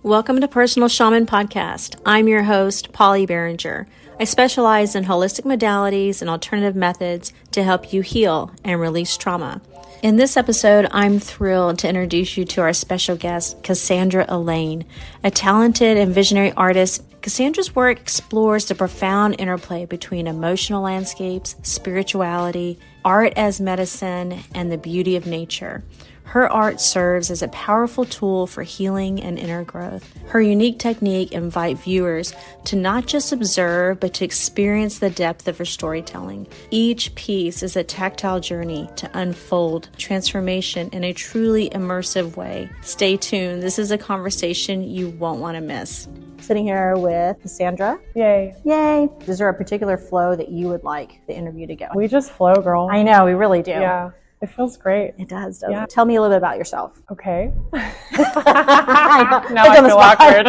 Welcome to Personal Shaman Podcast. I'm your host, Polly Behringer. I specialize in holistic modalities and alternative methods to help you heal and release trauma. In this episode, I'm thrilled to introduce you to our special guest, Cassandra Elaine, a talented and visionary artist. Cassandra's work explores the profound interplay between emotional landscapes, spirituality, art as medicine, and the beauty of nature. Her art serves as a powerful tool for healing and inner growth. Her unique technique invites viewers to not just observe, but to experience the depth of her storytelling. Each piece is a tactile journey to unfold transformation in a truly immersive way. Stay tuned. This is a conversation you won't want to miss. Sitting here with Cassandra. Yay. Yay. Is there a particular flow that you would like the interview to go? We just flow, girl. I know, we really do. Yeah. It feels great. It does, doesn't it? Tell me a little bit about yourself. Okay. Now I feel awkward.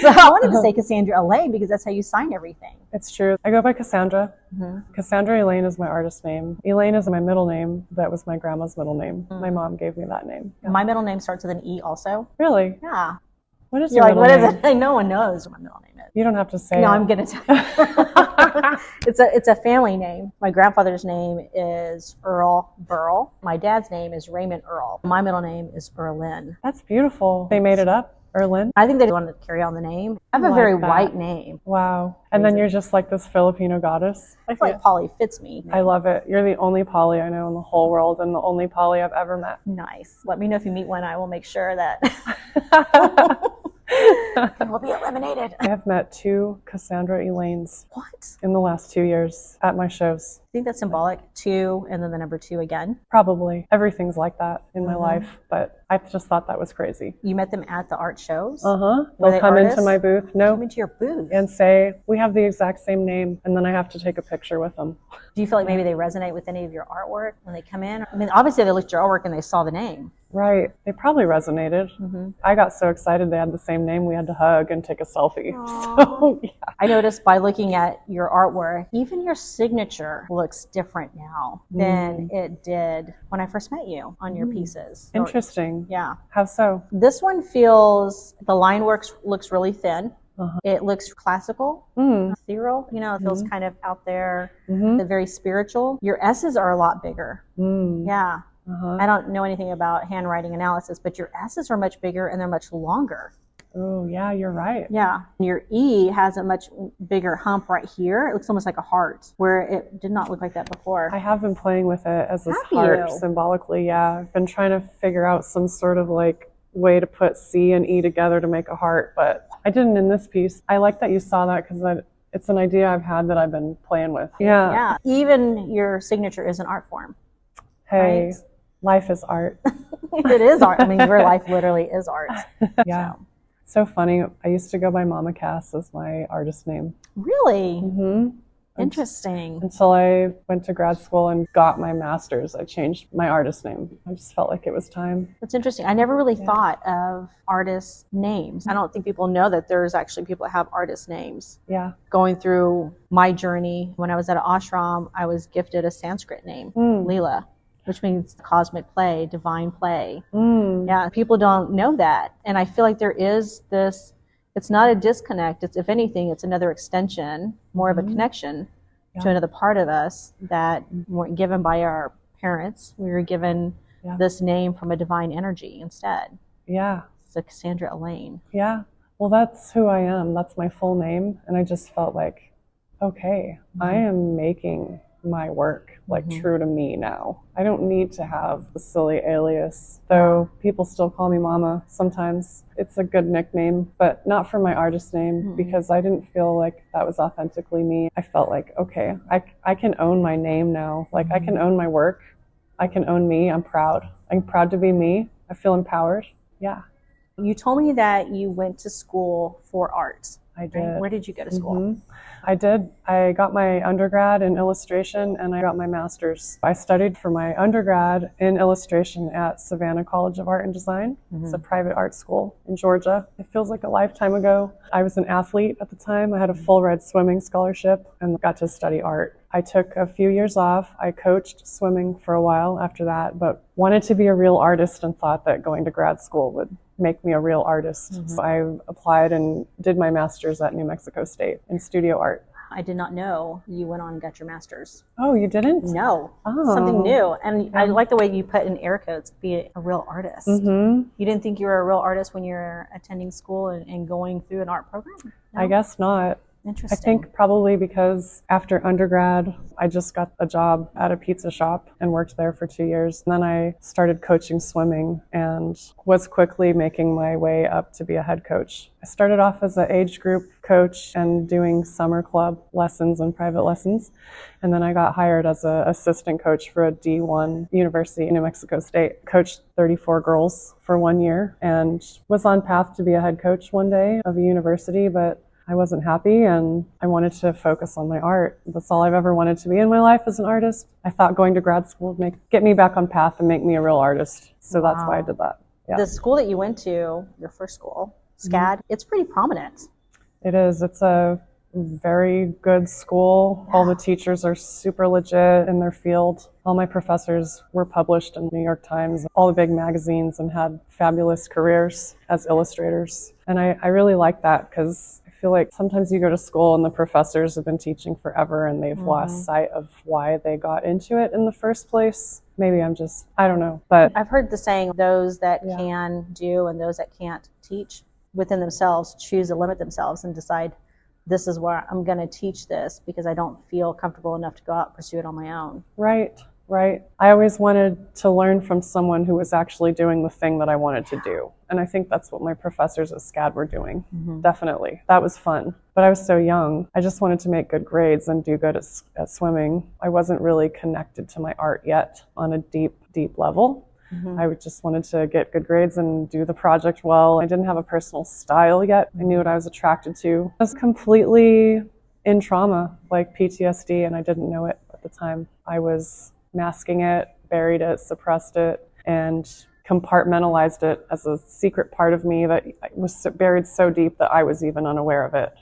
So I wanted to say Cassandra Elaine because that's how you sign everything. It's true. I go by Cassandra. Mm-hmm. Cassandra Elaine is my artist name. Elaine is my middle name. That was my grandma's middle name. Mm. My mom gave me that name. Yeah. My middle name starts with an E also. Really? Yeah. What is your middle name? What is it? No one knows what my middle name is. You don't have to say No, it. I'm going to tell you. It's a family name. My grandfather's name is Earl Burrell. My dad's name is Raymond Earl. My middle name is Erlyn. That's beautiful. They made it up, Erlyn. I think they wanted to carry on the name. I have a very white name. Wow. And then you're just like this Filipino goddess. I feel like Polly fits me. I love it. You're the only Polly I know in the whole world and the only Polly I've ever met. Nice. Let me know if you meet one. I will make sure that will be eliminated. I have met 2 Cassandra Elaines. What? In the last 2 years at my shows. I think that's symbolic. 2 and then the number 2 again. Probably. Everything's like that in my life, but I just thought that was crazy. You met them at the art shows? They'll come into my booth. No. Come into your booth. And say, we have the exact same name, and then I have to take a picture with them. Do you feel like maybe they resonate with any of your artwork when they come in? I mean, obviously they looked at your artwork and they saw the name. Right. They probably resonated. Mm-hmm. I got so excited they had the same name, we had to hug and take a selfie. So, yeah. I noticed by looking at your artwork, even your signature looks different now than it did when I first met you on your pieces. Interesting. Yeah. How so? This one feels, the line work looks really thin. It looks classical, ethereal, it feels kind of out there, very spiritual. Your S's are a lot bigger. Yeah. I don't know anything about handwriting analysis, but your S's are much bigger and they're much longer. Oh, yeah, you're right. Yeah. Your E has a much bigger hump right here. It looks almost like a heart, where it did not look like that before. I have been playing with it as this heart symbolically, yeah. I've been trying to figure out some sort of like way to put C and E together to make a heart, but I didn't in this piece. I like that you saw that because it's an idea I've had that I've been playing with. Yeah. Yeah. Even your signature is an art form. Hey, right? Life is art. It is art. I mean, your life literally is art. Yeah. So funny. I used to go by Mama Cass as my artist name. Really? Mm-hmm. Interesting. Until I went to grad school and got my master's, I changed my artist name. I just felt like it was time. That's interesting. I never really thought of artist names. I don't think people know that there's actually people that have artist names. Yeah. Going through my journey, when I was at an ashram, I was gifted a Sanskrit name, Leela, which means cosmic play, divine play. Yeah, people don't know that. And I feel like there is this, it's not a disconnect. It's, if anything, it's another extension, more of a connection to another part of us that weren't given by our parents. We were given this name from a divine energy instead. Yeah. So Cassandra Elaine. Yeah. Well, that's who I am. That's my full name. And I just felt like, okay, I am making my work like true to me now. I don't need to have the silly alias, though people still call me Mama sometimes. It's a good nickname, but not for my artist name because I didn't feel like that was authentically me. I felt like, okay, I can own my name now. Like I can own my work. I can own me. I'm proud. I'm proud to be me. I feel empowered. Yeah. You told me that you went to school for art. I did. Right? Where did you go to school? I did. I got my undergrad in illustration and I got my master's. I studied for my undergrad in illustration at Savannah College of Art and Design. It's a private art school in Georgia. It feels like a lifetime ago. I was an athlete at the time. I had a full red swimming scholarship and got to study art. I took a few years off. I coached swimming for a while after that, but wanted to be a real artist and thought that going to grad school would make me a real artist. So I applied and did my master's at New Mexico State in studio art. I did not know you went on and got your master's. Oh, you didn't? No. Oh. Something new. And I like the way you put in air quotes, be a real artist. You didn't think you were a real artist when you were attending school and going through an art program? No? I guess not. Interesting. I think probably because after undergrad, I just got a job at a pizza shop and worked there for 2 years. And then I started coaching swimming and was quickly making my way up to be a head coach. I started off as an age group coach and doing summer club lessons and private lessons. And then I got hired as an assistant coach for a D1 university in New Mexico State. Coached 34 girls for 1 year and was on path to be a head coach one day of a university, but I wasn't happy and I wanted to focus on my art. That's all I've ever wanted to be in my life as an artist. I thought going to grad school would get me back on path and make me a real artist. So that's why I did that. Yeah. The school that you went to, your first school, SCAD, it's pretty prominent. It is. It's a very good school. All the teachers are super legit in their field. All my professors were published in New York Times, all the big magazines, and had fabulous careers as illustrators. And I really like that because I feel like sometimes you go to school and the professors have been teaching forever and they've lost sight of why they got into it in the first place. Maybe I don't know. But I've heard the saying, those that can do and those that can't teach within themselves choose to limit themselves and decide, this is where I'm going to teach this because I don't feel comfortable enough to go out and pursue it on my own. Right. I always wanted to learn from someone who was actually doing the thing that I wanted to do. And I think that's what my professors at SCAD were doing. Definitely. That was fun. But I was so young. I just wanted to make good grades and do good at swimming. I wasn't really connected to my art yet on a deep level. I just wanted to get good grades and do the project well. I didn't have a personal style yet. I knew what I was attracted to. I was completely in trauma, like PTSD, and I didn't know it at the time. I was masking it, buried it, suppressed it, and compartmentalized it as a secret part of me that was buried so deep that I was even unaware of it.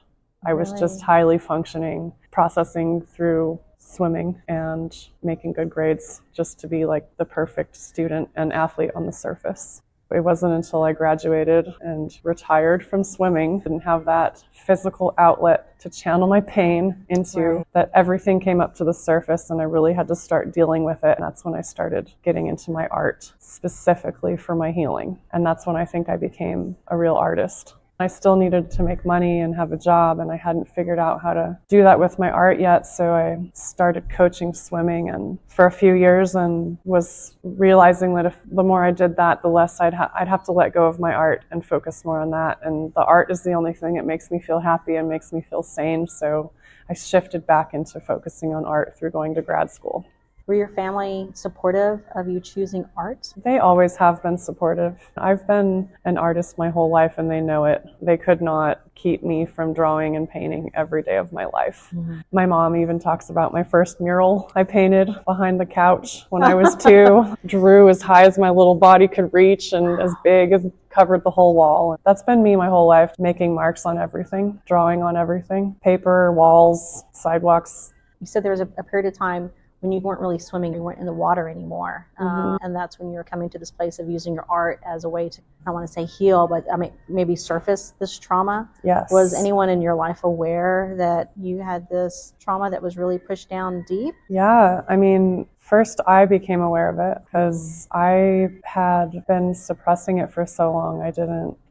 I was just highly functioning, processing through swimming and making good grades just to be like the perfect student and athlete on the surface. It wasn't until I graduated and retired from swimming, didn't have that physical outlet to channel my pain into, that everything came up to the surface and I really had to start dealing with it. And that's when I started getting into my art specifically for my healing. And that's when I think I became a real artist. I still needed to make money and have a job, and I hadn't figured out how to do that with my art yet, so I started coaching swimming and for a few years and was realizing that the more I did that, the less I'd have to let go of my art and focus more on that. And the art is the only thing that makes me feel happy and makes me feel sane, so I shifted back into focusing on art through going to grad school. Were your family supportive of you choosing art? They always have been supportive. I've been an artist my whole life and they know it. They could not keep me from drawing and painting every day of my life. My mom even talks about my first mural I painted behind the couch when I was 2. Drew as high as my little body could reach and as big as covered the whole wall. That's been me my whole life, making marks on everything, drawing on everything, paper, walls, sidewalks. You said there was a period of time when you weren't really swimming, you weren't in the water anymore. And that's when you were coming to this place of using your art as a way to, I don't want to say heal, but I mean, maybe surface this trauma. Yes. Was anyone in your life aware that you had this trauma that was really pushed down deep? Yeah, I mean, first I became aware of it because I had been suppressing it for so long.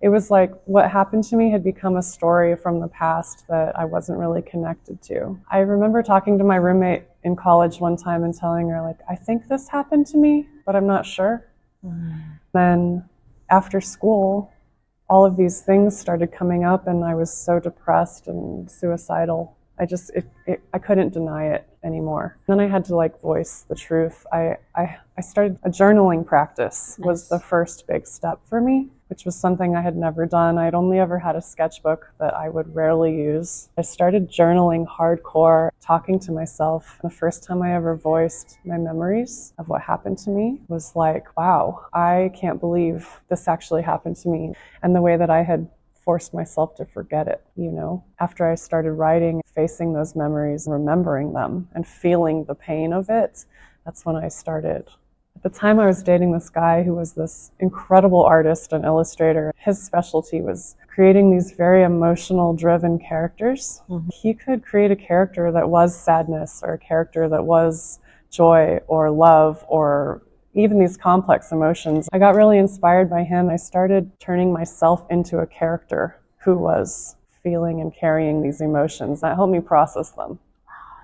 It was like what happened to me had become a story from the past that I wasn't really connected to. I remember talking to my roommate in college one time and telling her, like, I think this happened to me, but I'm not sure. Then after school, all of these things started coming up and I was so depressed and suicidal. I couldn't deny it anymore. Then I had to voice the truth. I started a journaling practice. Nice. Was the first big step for me, which was something I had never done. I'd only ever had a sketchbook that I would rarely use. I started journaling hardcore, talking to myself. The first time I ever voiced my memories of what happened to me was like, wow, I can't believe this actually happened to me. And the way that I had forced myself to forget it, After I started writing, facing those memories, remembering them, and feeling the pain of it, that's when I started At the time I was dating this guy who was this incredible artist and illustrator. His specialty was creating these very emotional driven characters. He could create a character that was sadness, or a character that was joy or love, or even these complex emotions. I got really inspired by him. I started turning myself into a character who was feeling and carrying these emotions. That helped me process them.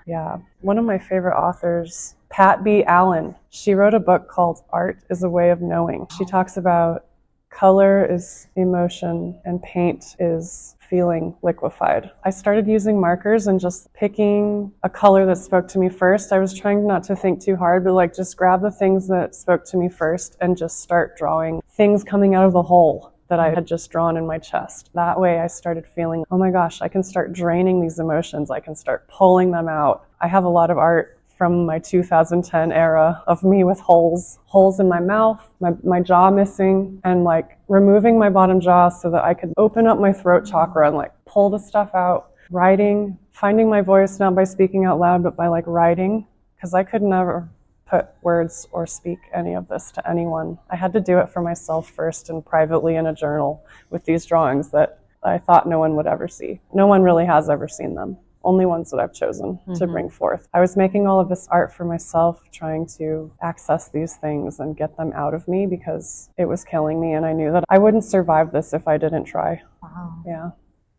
Yeah. One of my favorite authors, Pat B. Allen, she wrote a book called Art is a Way of Knowing. She talks about color is emotion and paint is feeling liquefied. I started using markers and just picking a color that spoke to me first. I was trying not to think too hard, but like just grab the things that spoke to me first and just start drawing things coming out of the hole that I had just drawn in my chest. That way I started feeling, oh my gosh, I can start draining these emotions. I can start pulling them out. I have a lot of art from my 2010 era of me with holes in my mouth, my jaw missing, and like removing my bottom jaw so that I could open up my throat chakra and like pull the stuff out. Writing, finding my voice not by speaking out loud, but by like writing, because I could never put words or speak any of this to anyone. I had to do it for myself first and privately in a journal with these drawings that I thought no one would ever see. No one really has ever seen them. Only ones that I've chosen to bring forth. I was making all of this art for myself, trying to access these things and get them out of me because it was killing me, and I knew that I wouldn't survive this if I didn't try. Wow. Yeah.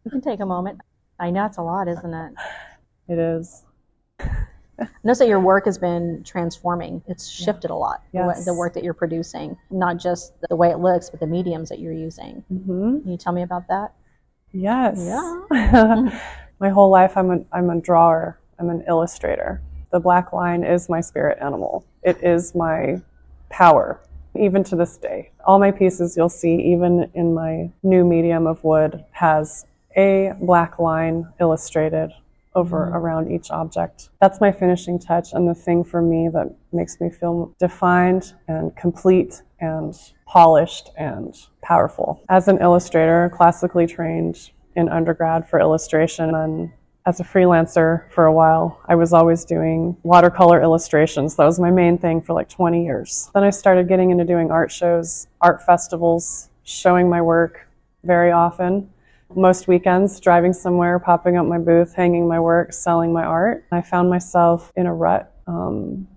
You can take a moment. I know it's a lot, isn't it? It is. Notice that your work has been transforming. It's shifted a lot, Yes. the work that you're producing, not just the way it looks, but the mediums that you're using. Can you tell me about that? Yes. Yeah. My whole life I'm a drawer. I'm an illustrator. The black line is my spirit animal. It is my power, even to this day. All my pieces you'll see, even in my new medium of wood, has a black line illustrated over around each object. That's my finishing touch, and the thing for me that makes me feel defined and complete and polished and powerful. As an illustrator, classically trained in undergrad for illustration, and as a freelancer for a while, I was always doing watercolor illustrations. That was my main thing for like 20 years. Then I started getting into doing art shows, art festivals, showing my work very often. Most weekends, driving somewhere, popping up my booth, hanging my work, selling my art. I found myself in a rut,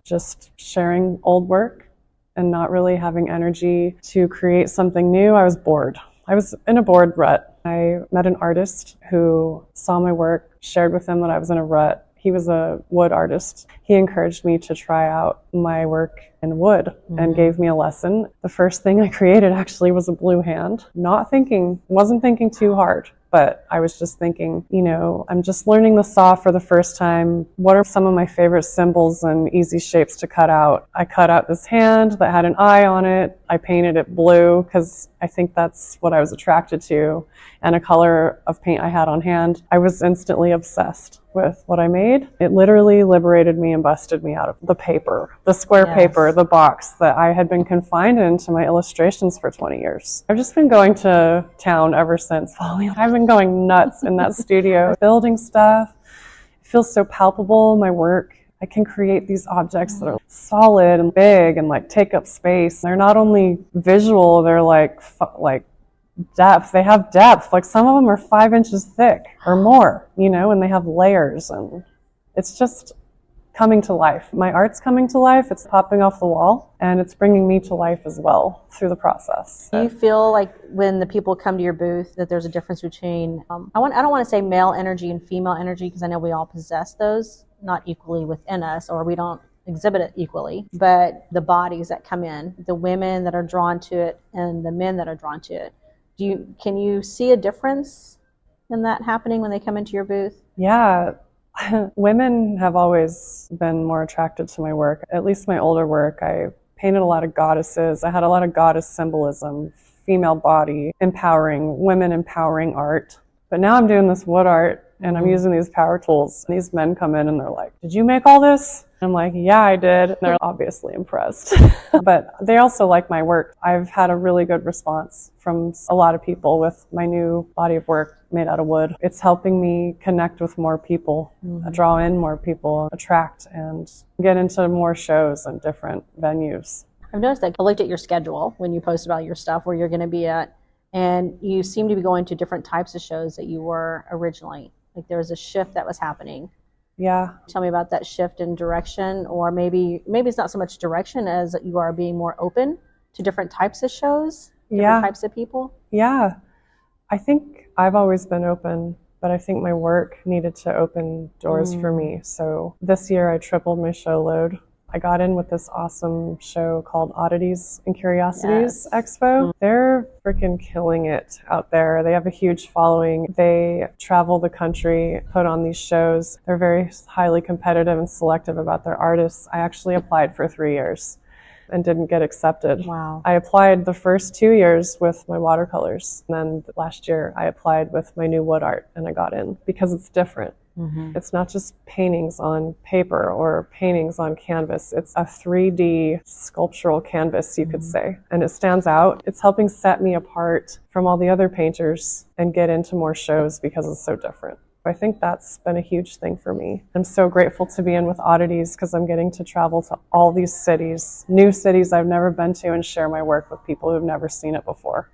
just sharing old work and not really having energy to create something new. I was bored. I was in a bored rut. I met an artist who saw my work, shared with him that I was in a rut. He was a wood artist. He encouraged me to try out my work in wood and gave me a lesson. The first thing I created actually was a blue hand. Wasn't thinking too hard, but I was just thinking, I'm just learning the saw for the first time. What are some of my favorite symbols and easy shapes to cut out? I cut out this hand that had an eye on it. I painted it blue because I think that's what I was attracted to, and a color of paint I had on hand. I was instantly obsessed with what I made. It literally liberated me and busted me out of the paper, the square paper, the box that I had been confined into my illustrations for 20 years. I've just been going to town ever since, Polly. I've been going nuts in that studio, building stuff. It feels so palpable, my work. I can create these objects that are solid and big and like take up space. They're not only visual, they're like depth. They have depth. Like some of them are 5 inches thick or more, and they have layers, and it's just coming to life. My art's coming to life. It's popping off the wall, and it's bringing me to life as well through the process. Do you feel like when the people come to your booth that there's a difference between, I don't want to say male energy and female energy, because I know we all possess those, not equally within us, or we don't exhibit it equally, but the bodies that come in, the women that are drawn to it and the men that are drawn to it. Can you see a difference in that happening when they come into your booth? Yeah. Women have always been more attracted to my work, at least my older work. I painted a lot of goddesses. I had a lot of goddess symbolism, female body, women empowering art. But now I'm doing this wood art, and I'm using these power tools. These men come in and they're like, "Did you make all this?" I'm like, "Yeah, I did." And they're obviously impressed. But they also like my work. I've had a really good response from a lot of people with my new body of work made out of wood. It's helping me connect with more people, draw in more people, attract, and get into more shows and different venues. I've noticed that I looked at your schedule when you post about your stuff, where you're going to be at, and you seem to be going to different types of shows that you were originally. Like there was a shift that was happening. Yeah. Tell me about that shift in direction, or maybe it's not so much direction as you are being more open to different types of shows, different types of people. Yeah. I think I've always been open, but I think my work needed to open doors for me. So this year I tripled my show load. I got in with this awesome show called Oddities and Curiosities Expo. They're freaking killing it out there. They have a huge following. They travel the country, put on these shows. They're very highly competitive and selective about their artists. I actually applied for 3 years and didn't get accepted. Wow. I applied the first 2 years with my watercolors. And then last year I applied with my new wood art and I got in because it's different. It's not just paintings on paper or paintings on canvas. It's a 3D sculptural canvas, you could say. And it stands out. It's helping set me apart from all the other painters and get into more shows because it's so different. I think that's been a huge thing for me. I'm so grateful to be in with Oddities because I'm getting to travel to all these cities, new cities I've never been to, and share my work with people who've never seen it before.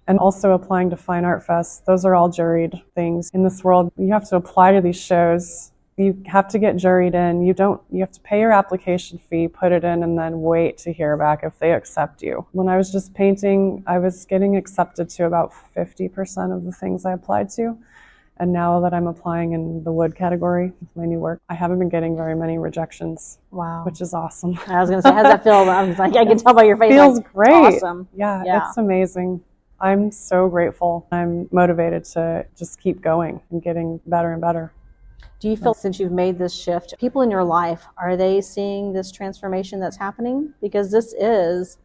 And also applying to Fine Art Fest. Those are all juried things. In this world, you have to apply to these shows. You have to get juried in. You have to pay your application fee, put it in, and then wait to hear back if they accept you. When I was just painting, I was getting accepted to about 50% of the things I applied to. And now that I'm applying in the wood category with my new work, I haven't been getting very many rejections. Wow. Which is awesome. I was going to say, how's that feel? I was like, I can tell by your face. It feels great. Awesome. Yeah, it's amazing. I'm so grateful. I'm motivated to just keep going and getting better and better. Do you feel, since you've made this shift, people in your life, are they seeing this transformation that's happening? Because this is,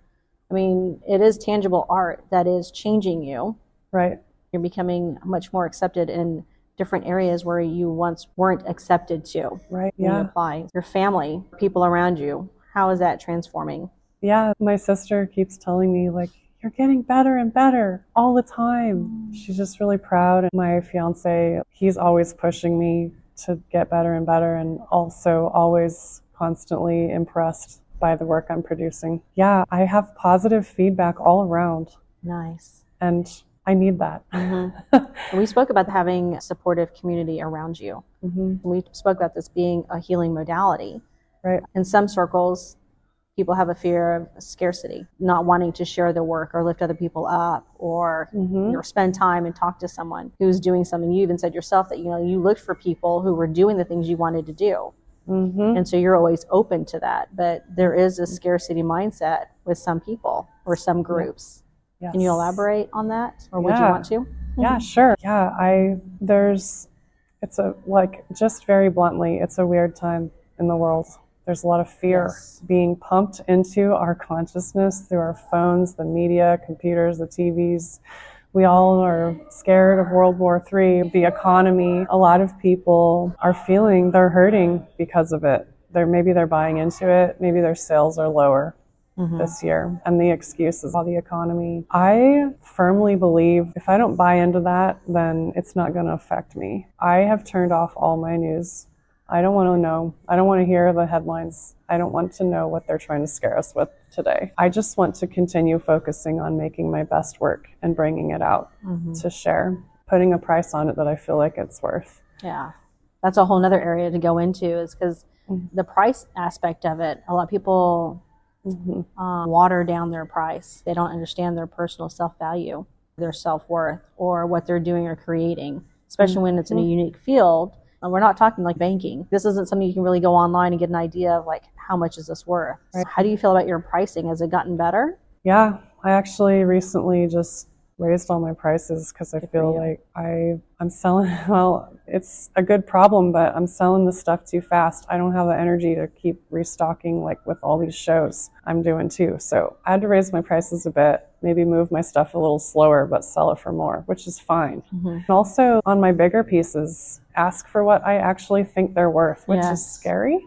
it is tangible art that is changing you. Right. You're becoming much more accepted in different areas where you once weren't accepted to. Right. When you apply. Your family, people around you, how is that transforming? Yeah, my sister keeps telling me, like, you're getting better and better all the time. She's just really proud. And my fiance, he's always pushing me to get better and better, and also always constantly impressed by the work I'm producing. Yeah, I have positive feedback all around. Nice. And I need that. We spoke about having a supportive community around you. We spoke about this being a healing modality. Right. In some circles, people have a fear of scarcity, not wanting to share their work or lift other people up, or spend time and talk to someone who's doing something. You even said yourself that you looked for people who were doing the things you wanted to do. And so you're always open to that. But there is a scarcity mindset with some people or some groups. Yes. Can you elaborate on that, or would you want to? Yeah, sure. Yeah, just very bluntly, it's a weird time in the world. There's a lot of fear being pumped into our consciousness through our phones, the media, computers, the TVs. We all are scared of World War III, the economy. A lot of people are feeling they're hurting because of it. Maybe they're buying into it. Maybe their sales are lower this year. And the excuse is all the economy. I firmly believe if I don't buy into that, then it's not going to affect me. I have turned off all my news. I don't want to know. I don't want to hear the headlines. I don't want to know what they're trying to scare us with today. I just want to continue focusing on making my best work and bringing it out to share, putting a price on it that I feel like it's worth. Yeah. That's a whole nother area to go into, is because the price aspect of it, a lot of people water down their price. They don't understand their personal self-value, their self-worth, or what they're doing or creating, especially when it's in a unique field. And we're not talking like banking. This isn't something you can really go online and get an idea of, like, how much is this worth? Right. So how do you feel about your pricing? Has it gotten better? Yeah, I actually recently just raised all my prices because I feel like I'm selling, well, it's a good problem, but I'm selling the stuff too fast. I don't have the energy to keep restocking like with all these shows I'm doing too. So I had to raise my prices a bit, maybe move my stuff a little slower, but sell it for more, which is fine. And also on my bigger pieces, ask for what I actually think they're worth, which is scary.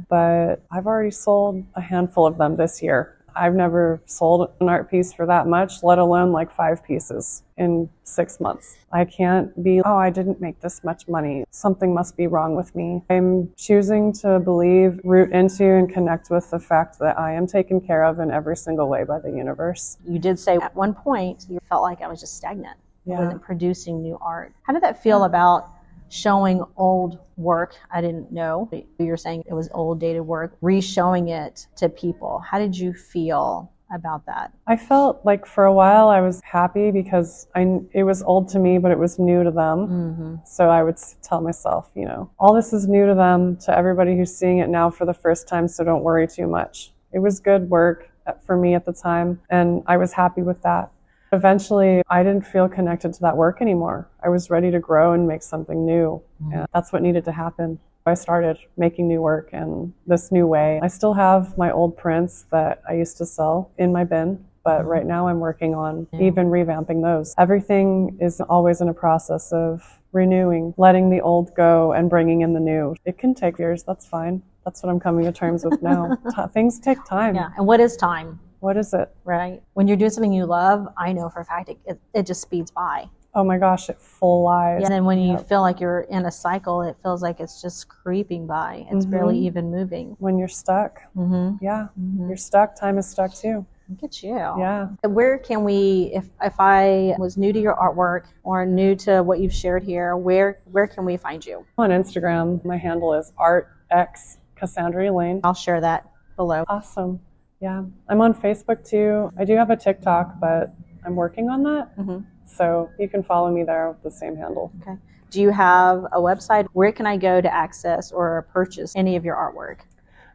But I've already sold a handful of them this year. I've never sold an art piece for that much, let alone like 5 pieces in 6 months. I can't be, oh, I didn't make this much money. Something must be wrong with me. I'm choosing to believe, root into, and connect with the fact that I am taken care of in every single way by the universe. You did say at one point you felt like I was just stagnant. Yeah. I wasn't producing new art. How did that feel about showing old work? I didn't know. You're saying it was old, dated work, re-showing it to people. How did you feel about that? I felt like for a while I was happy because it was old to me, but it was new to them. Mm-hmm. So I would tell myself, you know, all this is new to them, to everybody who's seeing it now for the first time, so don't worry too much. It was good work for me at the time, and I was happy with that. Eventually, I didn't feel connected to that work anymore. I was ready to grow and make something new. And that's what needed to happen. I started making new work in this new way. I still have my old prints that I used to sell in my bin, but right now I'm working on even revamping those. Everything is always in a process of renewing, letting the old go and bringing in the new. It can take years, that's fine. That's what I'm coming to terms with now. Things take time. Yeah, and what is time? What is it? Right. When you're doing something you love, I know for a fact it just speeds by. Oh my gosh, it flies. Yeah, and then when you feel like you're in a cycle, it feels like it's just creeping by. It's barely even moving. When you're stuck, you're stuck. Time is stuck too. Look at you. Yeah. Where can we, if I was new to your artwork or new to what you've shared here, where can we find you? On Instagram, my handle is artx Cassandra Elaine. I'll share that below. Awesome. Yeah. I'm on Facebook too. I do have a TikTok, but I'm working on that. So you can follow me there with the same handle. Okay. Do you have a website? Where can I go to access or purchase any of your artwork?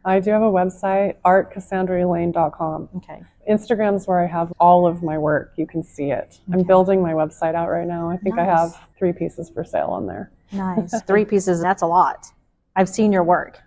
I do have a website, artcassandraelaine.com. Okay. Instagram's where I have all of my work. You can see it. I'm building my website out right now. I think I have 3 pieces for sale on there. Nice. 3 pieces, that's a lot. I've seen your work.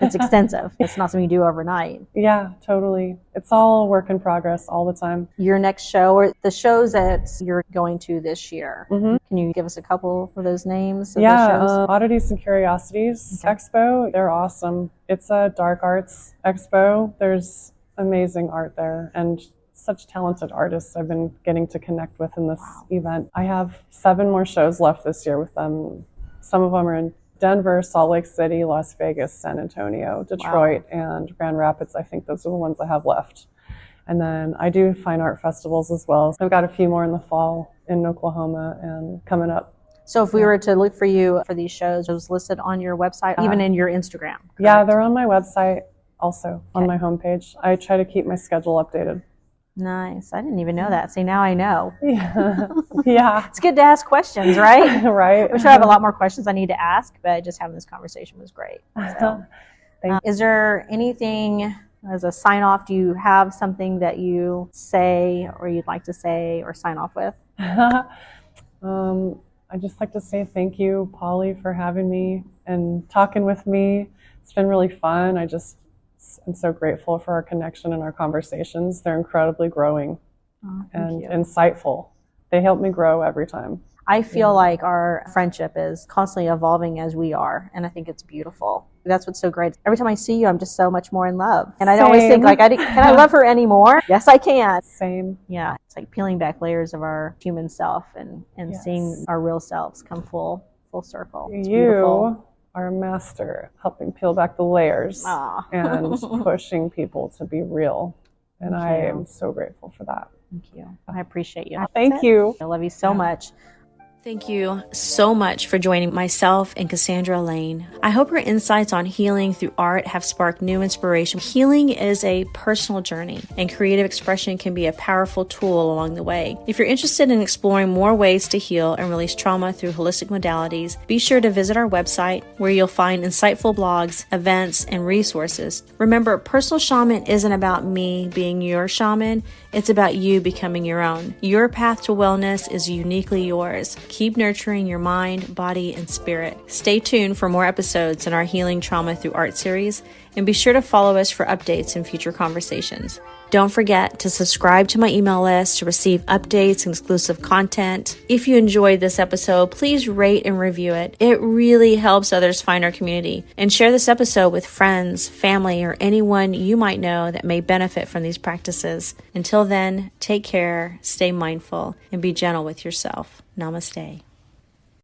It's extensive. It's not something you do overnight. Yeah, totally. It's all work in progress all the time. Your next show, or the shows that you're going to this year, can you give us a couple of those names? Of those shows? Oddities and Curiosities Expo. They're awesome. It's a dark arts expo. There's amazing art there and such talented artists I've been getting to connect with in this event. I have 7 more shows left this year with them. Some of them are in Denver, Salt Lake City, Las Vegas, San Antonio, Detroit, and Grand Rapids. I think those are the ones I have left. And then I do fine art festivals as well. I've got a few more in the fall in Oklahoma and coming up. So if we were to look for you for these shows, those listed on your website, even in your Instagram? Correct? Yeah, they're on my website also, on my homepage. I try to keep my schedule updated. Nice. I didn't even know that. See, now I know. Yeah. It's good to ask questions, right? Right. I'm sure I have a lot more questions I need to ask, but just having this conversation was great. So, is there anything as a sign off? Do you have something that you say or you'd like to say or sign off with? I'd just like to say thank you, Polly, for having me and talking with me. It's been really fun. I'm so grateful for our connection and our conversations. They're incredibly growing and insightful. They help me grow every time. I feel like our friendship is constantly evolving as we are, and I think it's beautiful. That's what's so great. Every time I see you, I'm just so much more in love. And I always think, like, can I love her anymore? Yes, I can. Same. Yeah, it's like peeling back layers of our human self and seeing our real selves come full circle. It's beautiful. Are a master helping peel back the layers and pushing people to be real. And I am so grateful for that. Thank you. I appreciate you. Thank you. I love you so much. Thank you so much for joining myself and Cassandra Elaine. I hope her insights on healing through art have sparked new inspiration. Healing is a personal journey, and creative expression can be a powerful tool along the way. If you're interested in exploring more ways to heal and release trauma through holistic modalities, be sure to visit our website where you'll find insightful blogs, events, and resources. Remember, Personal Shaman isn't about me being your shaman. It's about you becoming your own. Your path to wellness is uniquely yours. Keep nurturing your mind, body, and spirit. Stay tuned for more episodes in our Healing Trauma Through Art series, And be sure to follow us for updates and future conversations. Don't forget to subscribe to my email list to receive updates and exclusive content. If you enjoyed this episode, please rate and review it. It really helps others find our community. And share this episode with friends, family, or anyone you might know that may benefit from these practices. Until then, take care, stay mindful, and be gentle with yourself. Namaste.